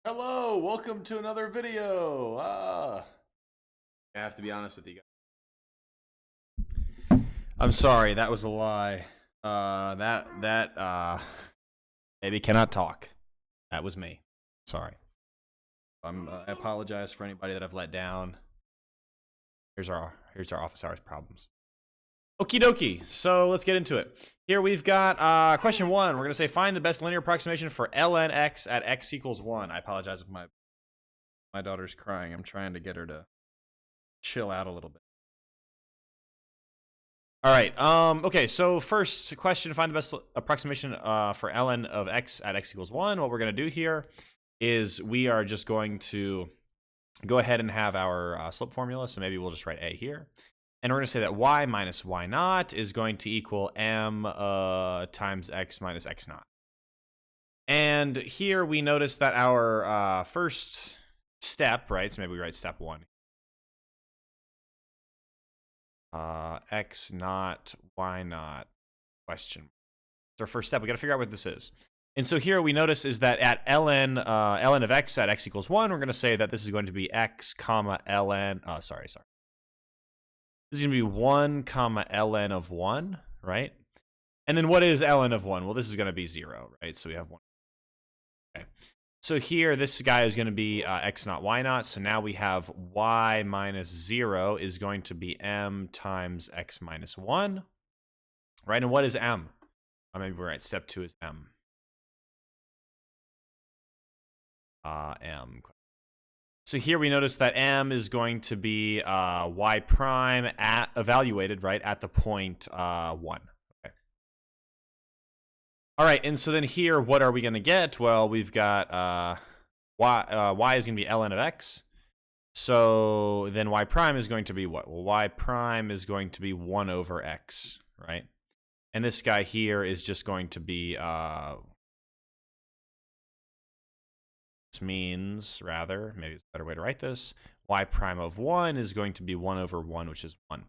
Hello, welcome to another video. I have to be honest with you guys. I'm sorry, that was a lie. Baby cannot talk. That was me. Sorry. I apologize for anybody that I've let down. Here's our office hours problems. Okie dokie. So let's get into it. Here we've got question 1. We're gonna say find the best linear approximation for ln x at x equals 1. I apologize if my daughter's crying. I'm trying to get her to chill out a little bit. All right. Okay. So first question: find the best approximation for ln of x at x equals 1. What we're gonna do here is we are just going to go ahead and have our slope formula. So maybe we'll just write a here, and we're gonna say that y minus y naught is going to equal m times x minus x naught. And here we notice that our first step, right? So maybe we write step 1. X naught, y naught, question. It's our first step. We got to figure out what this is. And so here we notice is that at ln of x at x equals 1, we're going to say that this is going to be x comma ln. Sorry. This is going to be 1 comma ln of 1, right? And then what is ln of 1? Well, this is going to be 0, right? So we have 1. Okay. So here, this guy is going to be x naught, y naught. So now we have y minus 0 is going to be m times x minus 1, right? And what is m? Maybe we're right. Step 2 is m. M. So here we notice that m is going to be y prime evaluated, right, at the point 1. Okay. All right, and so then here, what are we going to get? Well, we've got y is going to be ln of x. So then y prime is going to be what? Well, y prime is going to be 1 over x, right? And this guy here is just going to be, this means, rather, maybe it's a better way to write this, y prime of 1 is going to be 1 over 1, which is 1.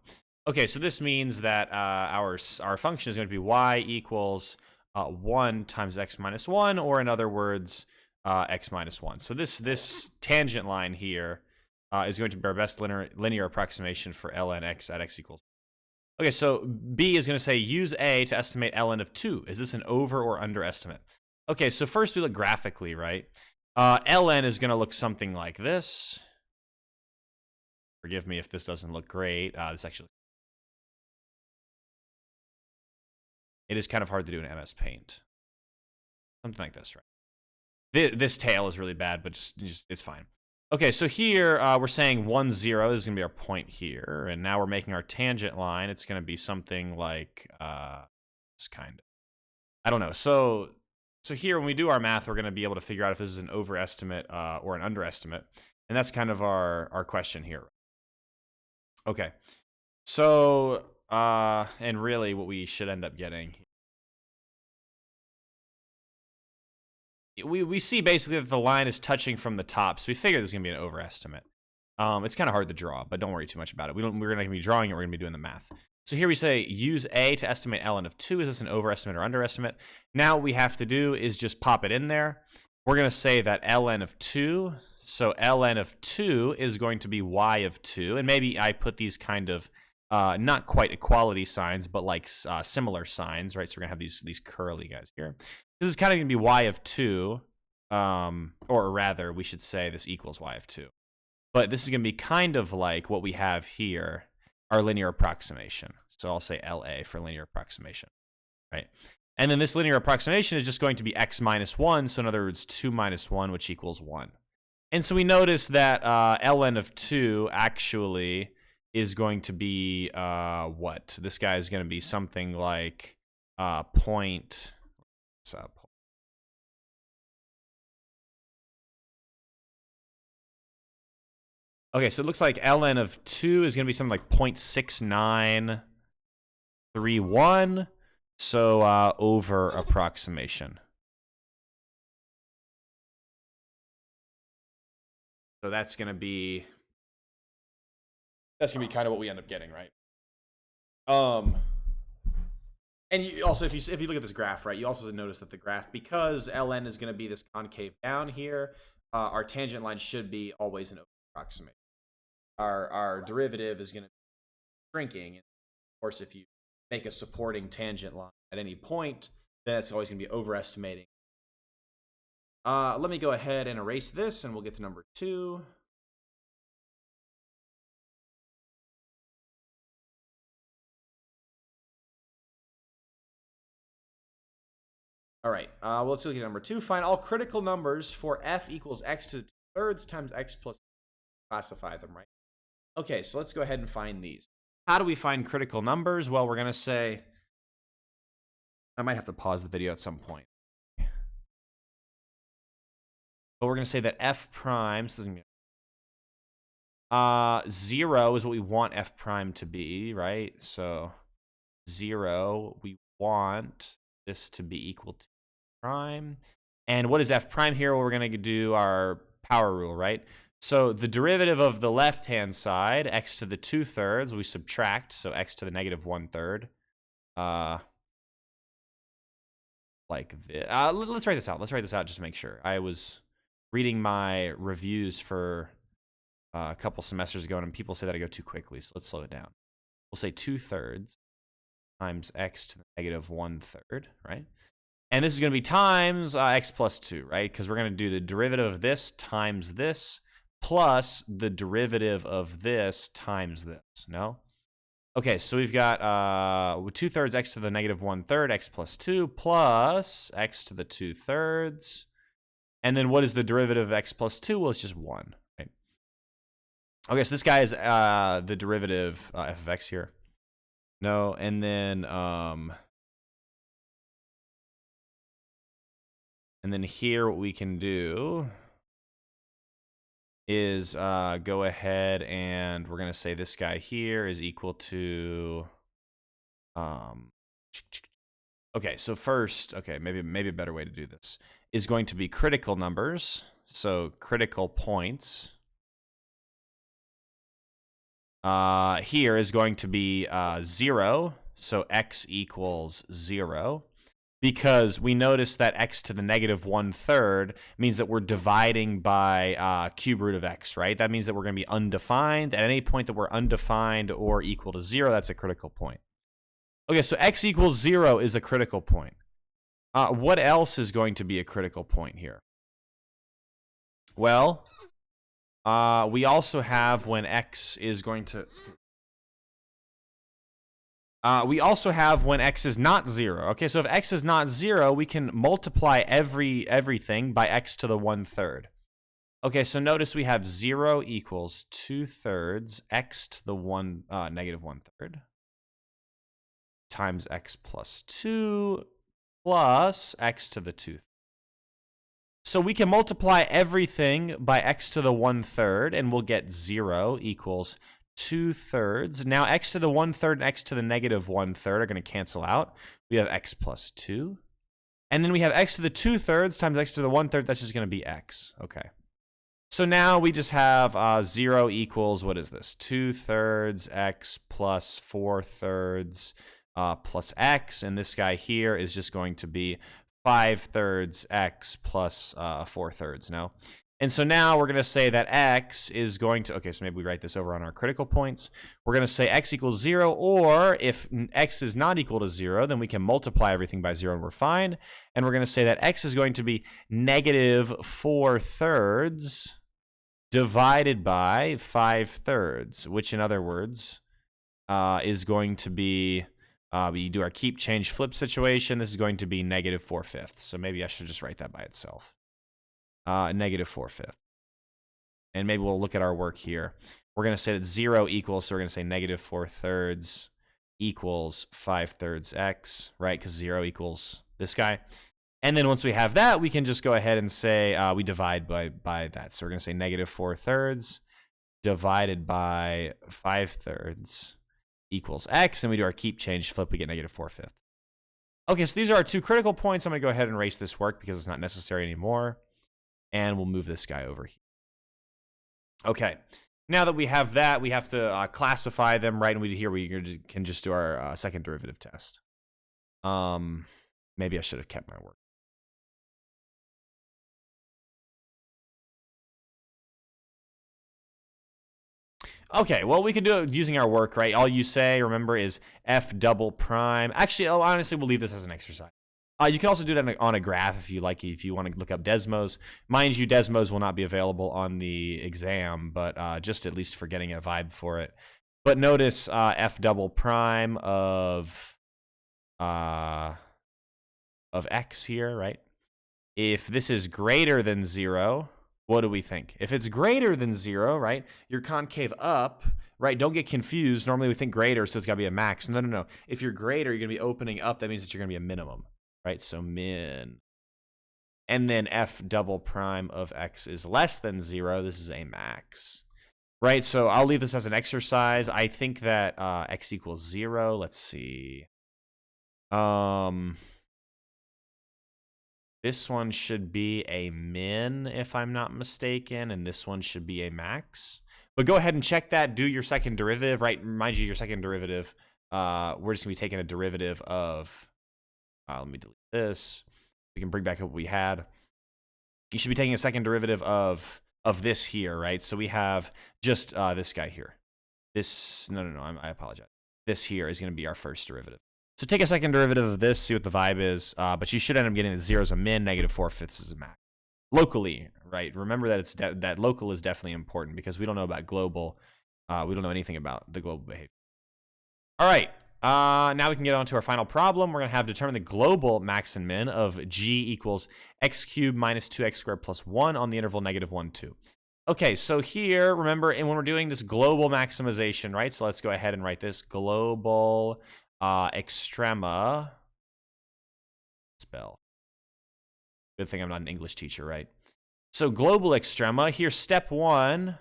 Okay, so this means that our function is going to be y equals 1 times x minus 1, or in other words, x minus 1. So this tangent line here is going to be our best linear approximation for ln x at x equals. Okay, so B is going to say use A to estimate ln of 2. Is this an over or underestimate? Okay, so first we look graphically, right? ln is going to look something like this. Forgive me if this doesn't look great. This actually, it is kind of hard to do in MS Paint. Something like this, right? This tail is really bad, but just it's fine. Okay, so here we're saying 1, 0 is going to be our point here, and now we're making our tangent line. It's going to be something like this kind of. I don't know. So here, when we do our math, we're going to be able to figure out if this is an overestimate or an underestimate, and that's kind of our question here. Okay, so and really, what we should end up getting. We see basically that the line is touching from the top, so we figure this is going to be an overestimate. It's kind of hard to draw, but don't worry too much about it. We're going to be drawing it. We're going to be doing the math. So here we say use A to estimate ln of 2. Is this an overestimate or underestimate? Now what we have to do is just pop it in there. We're going to say that ln of 2. So ln of 2 is going to be y of 2. And maybe I put these kind of not quite equality signs, but like similar signs, right? So we're going to have these curly guys here. This is kind of going to be y of 2, or rather, we should say this equals y of 2. But this is going to be kind of like what we have here, our linear approximation. So I'll say LA for linear approximation, right? And then this linear approximation is just going to be x minus 1. So in other words, 2 minus 1, which equals 1. And so we notice that ln of 2 actually is going to be what? This guy is going to be something like point. What's up? Okay, so it looks like ln of 2 is going to be something like 0.6931. So over approximation. So that's going to be kind of what we end up getting, right? And you also, if you look at this graph, right, you also notice that the graph, because ln is going to be this concave down here, our tangent line should be always an approximation. Our derivative is going to be shrinking. Of course, if you make a supporting tangent line at any point, then it's always going to be overestimating. Let me go ahead and erase this, and we'll get to number 2. All right, well, let's look at number 2. Find all critical numbers for f equals x to the 2/3 times x plus. Classify them, right? Okay, so let's go ahead and find these. How do we find critical numbers? Well, we're going to say, I might have to pause the video at some point. But we're going to say that f prime, so 0 is what we want f prime to be, right? So 0, we want this to be equal to prime. And what is f prime here? Well, we're going to do our power rule, right? So the derivative of the left-hand side, x to the 2/3, we subtract, so x to the negative 1/3. Like this. Let's write this out. Let's write this out just to make sure. I was reading my reviews for a couple semesters ago, and people say that I go too quickly, so let's slow it down. We'll say 2/3 times x to the negative 1/3, right? And this is going to be times x plus 2, right? Because we're going to do the derivative of this times this plus the derivative of this times this, no? Okay, so we've got 2/3 x to the negative 1/3, x plus 2, plus x to the 2/3. And then what is the derivative of x plus 2? Well, it's just 1, right? Okay, so this guy is the derivative f of x here. No, and then here what we can do is go ahead and we're going to say this guy here is equal to okay, so first, okay, maybe a better way to do this is going to be critical numbers. So critical points here is going to be 0, so x equals 0. Because we notice that x to the negative 1/3 means that we're dividing by cube root of x, right? That means that we're going to be undefined. At any point that we're undefined or equal to 0, that's a critical point. Okay, so x equals 0 is a critical point. What else is going to be a critical point here? Well, we also have when x is going to... we also have when x is not 0. Okay, so if x is not 0, we can multiply everything by x to the 1/3. Okay, so notice we have 0 equals 2/3 x to the negative 1/3 times x plus 2 plus x to the 2. So we can multiply everything by x to the 1/3, and we'll get 0 equals 2/3. Now x to the 1/3 and x to the negative 1/3 are going to cancel out. We have x plus 2. And then we have x to the 2/3 times x to the 1/3. That's just going to be x. Okay. So now we just have 0 equals, what is this? 2/3 x plus 4/3 plus x. And this guy here is just going to be 5/3 x plus 4/3, no? And so now we're going to say that x is going to, okay, so maybe we write this over on our critical points. We're going to say x equals 0, or if x is not equal to 0, then we can multiply everything by 0 and we're fine. And we're going to say that x is going to be negative 4/3 divided by 5/3, which in other words is going to be, we do our keep, change, flip situation. This is going to be negative 4/5. So maybe I should just write that by itself. Negative 4/5. And maybe we'll look at our work here. We're going to say that 0 equals, so we're going to say negative 4/3 equals 5/3 x, right? Because 0 equals this guy. And then once we have that, we can just go ahead and say we divide by that. So we're going to say negative 4/3 divided by 5/3 equals x. And we do our keep, change, flip, we get negative 4/5. Okay, so these are our two critical points. I'm going to go ahead and erase this work because it's not necessary anymore. And we'll move this guy over here. Okay, now that we have that, we have to classify them, right? And we can just do our second derivative test. Maybe I should have kept my work. Okay, well, we could do it using our work, right? All you say, remember, is f double prime. Actually, honestly, we'll leave this as an exercise. You can also do that on a graph if you like, if you want to look up Desmos. Mind you, Desmos will not be available on the exam, but just at least for getting a vibe for it. But notice f double prime of x here, right? If this is greater than 0, what do we think? If it's greater than 0, right, you're concave up, right? Don't get confused. Normally we think greater, so it's got to be a max. No, no, no. If you're greater, you're going to be opening up. That means that you're going to be a minimum, right? So min. And then f double prime of x is less than 0. This is a max, right? So I'll leave this as an exercise. I think that x equals 0. Let's see. This one should be a min, if I'm not mistaken, and this one should be a max. But go ahead and check that. Do your second derivative, right? Mind you, your second derivative, we're just going to be taking a derivative of, let me delete this. We can bring back up what we had. You should be taking a second derivative of this here, right? So we have just this guy here. This, no, I apologize. This here is going to be our first derivative. So take a second derivative of this, see what the vibe is, but you should end up getting that 0 is a min, -4/5 is a max. Locally, right? Remember that that local is definitely important because we don't know about global. We don't know anything about the global behavior. All right, now we can get on to our final problem. We're going to have determine the global max and min of g equals x cubed minus 2x squared plus 1 on the interval -1, 2. Okay, so here, remember, and when we're doing this global maximization, right? So let's go ahead and write this global extrema spell. Good thing I'm not an English teacher, right? So global extrema, here step 1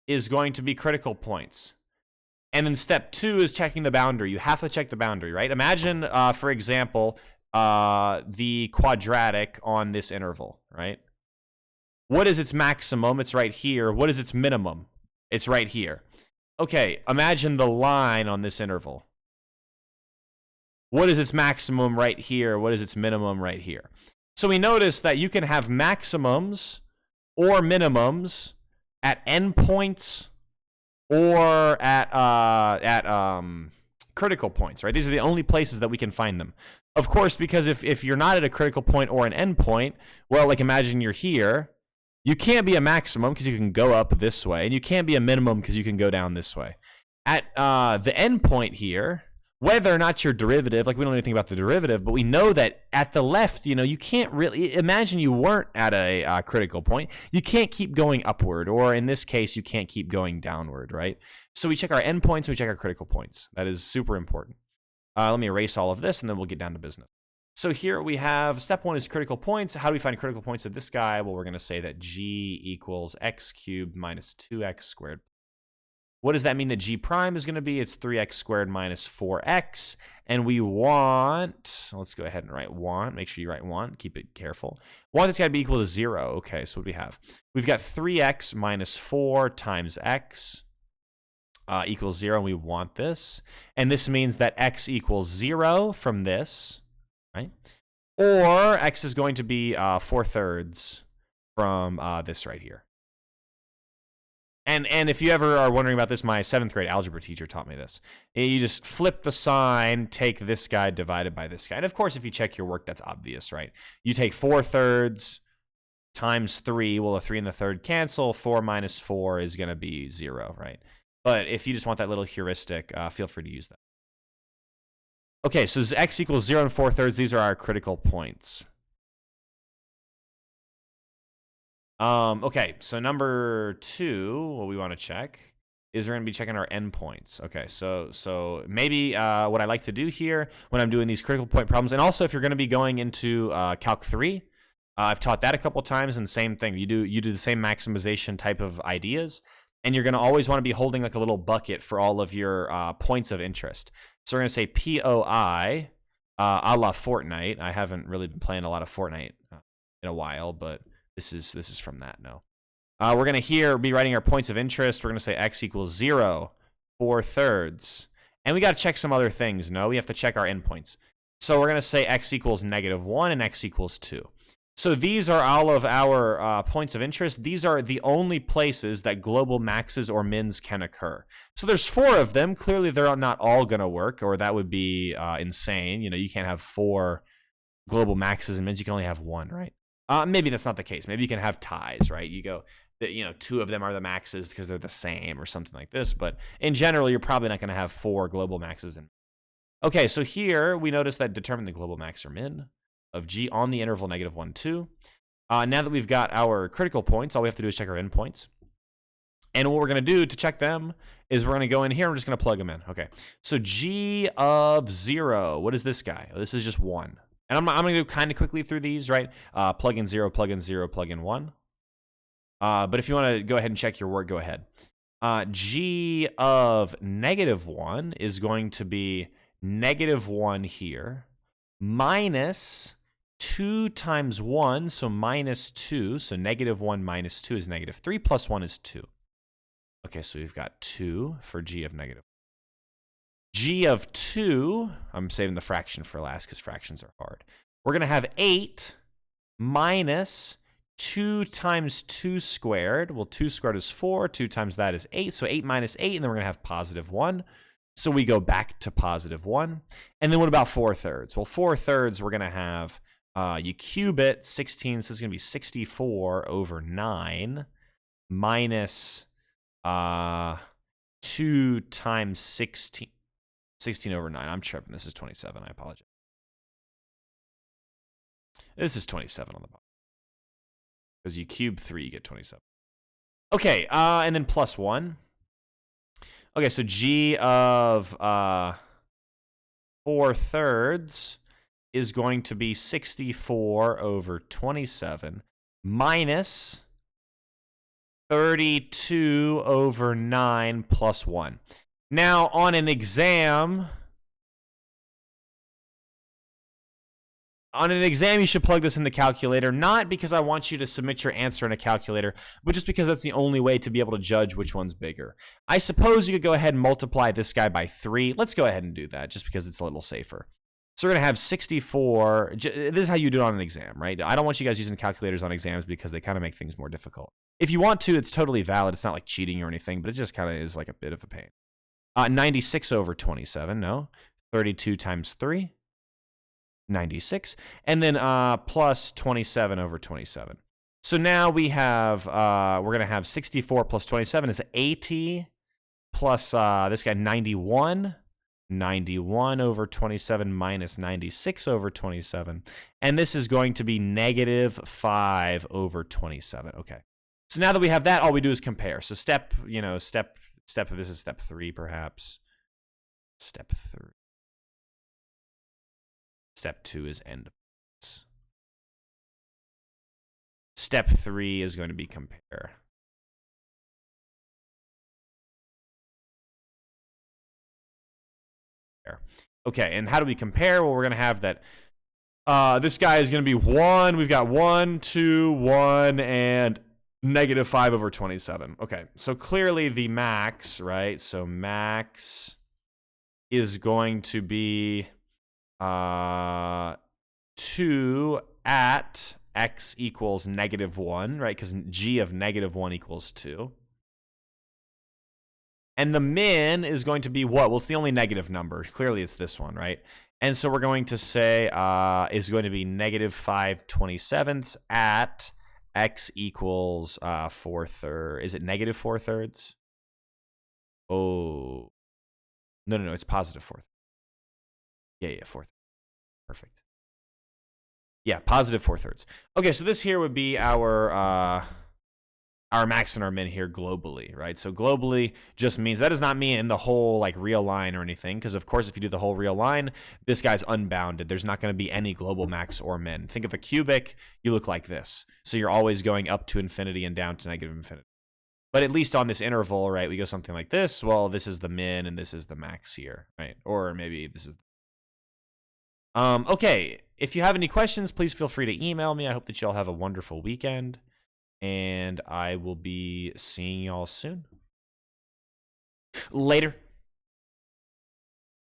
is going to be critical points. And then step 2 is checking the boundary. You have to check the boundary, right? Imagine, for example, the quadratic on this interval, right? What is its maximum? It's right here. What is its minimum? It's right here. Okay, imagine the line on this interval. What is its maximum right here? What is its minimum right here? So we notice that you can have maximums or minimums at endpoints or at critical points, right? These are the only places that we can find them. Of course, because if you're not at a critical point or an endpoint, well, like imagine you're here, you can't be a maximum because you can go up this way, and you can't be a minimum because you can go down this way. At the endpoint here, whether or not your derivative, like we don't know anything about the derivative, but we know that at the left, you know, you can't really, imagine you weren't at a critical point. You can't keep going upward, or in this case, you can't keep going downward, right? So we check our endpoints, we check our critical points. That is super important. Let me erase all of this, and then we'll get down to business. So here we have, step 1 is critical points. How do we find critical points of this guy? Well, we're going to say that g equals x cubed minus 2x squared. What does that mean that g prime is going to be? It's 3x squared minus 4x. And we want, let's go ahead and write want. Make sure you write want. Keep it careful. Want, it's got to be equal to 0. Okay, so what do we have? We've got 3x minus 4 times x equals 0. And we want this. And this means that x equals 0 from this, right? Or x is going to be 4/3 from this right here. And if you ever are wondering about this, my 7th grade algebra teacher taught me this. You just flip the sign, take this guy divided by this guy. And of course, if you check your work, that's obvious, right? You take 4/3 times 3. Well, a 3 and the third cancel. 4 minus 4 is going to be 0, right? But if you just want that little heuristic, feel free to use that. Okay, so x equals 0 and 4/3. These are our critical points. Okay, so number 2, what we want to check is we're going to be checking our endpoints. Okay, so maybe what I like to do here when I'm doing these critical point problems, and also if you're going to be going into Calc 3, I've taught that a couple times, and same thing. You do the same maximization type of ideas, and you're going to always want to be holding like a little bucket for all of your points of interest. So we're going to say POI a la Fortnite. I haven't really been playing a lot of Fortnite in a while, but this is from that. No, we're going to here be writing our points of interest. We're going to say x equals 0, 4/3. And we got to check some other things. No, we have to check our endpoints. So we're going to say x equals -1 and x equals 2. So these are all of our points of interest. These are the only places that global maxes or mins can occur. So there's 4 of them. Clearly, they're not all going to work, or that would be insane. You can't have 4 global maxes and mins. You can only have 1, right? Maybe that's not the case. Maybe you can have ties, right? You go, 2 of them are the maxes because they're the same or something like this. But in general, you're probably not going to have 4 global maxes. Okay, so here we notice that determine the global max or min of G on the interval -1, 2. Now that we've got our critical points, all we have to do is check our endpoints. And what we're going to do to check them is we're going to go in here and we're just going to plug them in. Okay, so G of 0, what is this guy? This is just 1. And I'm going to go kind of quickly through these, right? Plug in 0, plug in 0, plug in 1. But if you want to go ahead and check your work, go ahead. G of -1 is going to be -1 here, minus 2 times 1, so -2. So -1 minus 2 is -3, plus 1 is 2. Okay, so we've got 2 for G of -1. G of 2, I'm saving the fraction for last because fractions are hard. We're going to have 8 minus 2 times 2 squared. Well, 2 squared is 4. 2 times that is 8. So 8 minus 8, and then we're going to have +1. So we go back to +1. And then what about 4/3? Well, 4/3, we're going to have, you cube it, 16, so it's going to be 64 over 9 minus 2 times 16. 16 over 9. I'm tripping. This is 27. I apologize. This is 27 on the bottom. Because you cube 3, you get 27. Okay, and then +1. Okay, so G of 4/3 is going to be 64 over 27 minus 32 over 9 plus 1. Now, on an exam, you should plug this in the calculator, not because I want you to submit your answer in a calculator, but just because that's the only way to be able to judge which one's bigger. I suppose you could go ahead and multiply this guy by 3. Let's go ahead and do that, just because it's a little safer. So we're going to have 64. This is how you do it on an exam, right? I don't want you guys using calculators on exams because they kind of make things more difficult. If you want to, it's totally valid. It's not like cheating or anything, but it just kind of is like a bit of a pain. 96 over 27, no. 32 times 3. 96, and then plus 27 over 27. So now we have, we're going to have 64 plus 27 is 80, plus this guy 91. 91 over 27 minus 96 over 27. And this is going to be -5 over 27. Okay. So now that we have that, all we do is compare. So step, this is step 3 perhaps. Step 3. Step 2 is endpoints. Step 3 is going to be compare. Okay, and how do we compare? Well, we're going to have that this guy is going to be 1. We've got 1, 2, 1, and -5 over 27. Okay, so clearly the max, right? So max is going to be 2 at x equals -1, right? Because G of -1 equals 2. And the min is going to be what? Well, it's the only negative number. Clearly, it's this one, right? And so we're going to say is going to be -5/27 at x equals 4/3. Is it -4/3? Oh. No, it's +4/3. Yeah, 4/3. Perfect. Yeah, +4/3. Okay, so this here would be our max and our min here globally, right? So globally just means, that does not mean in the whole like real line or anything, because of course if you do the whole real line, this guy's unbounded. There's not going to be any global max or min. Think of a cubic, you look like this. So you're always going up to infinity and down to -infinity. But at least on this interval, right, we go something like this. Well, this is the min and this is the max here, right? Or maybe this is... Okay, if you have any questions, please feel free to email me. I hope that y'all have a wonderful weekend, and I will be seeing y'all soon. Later.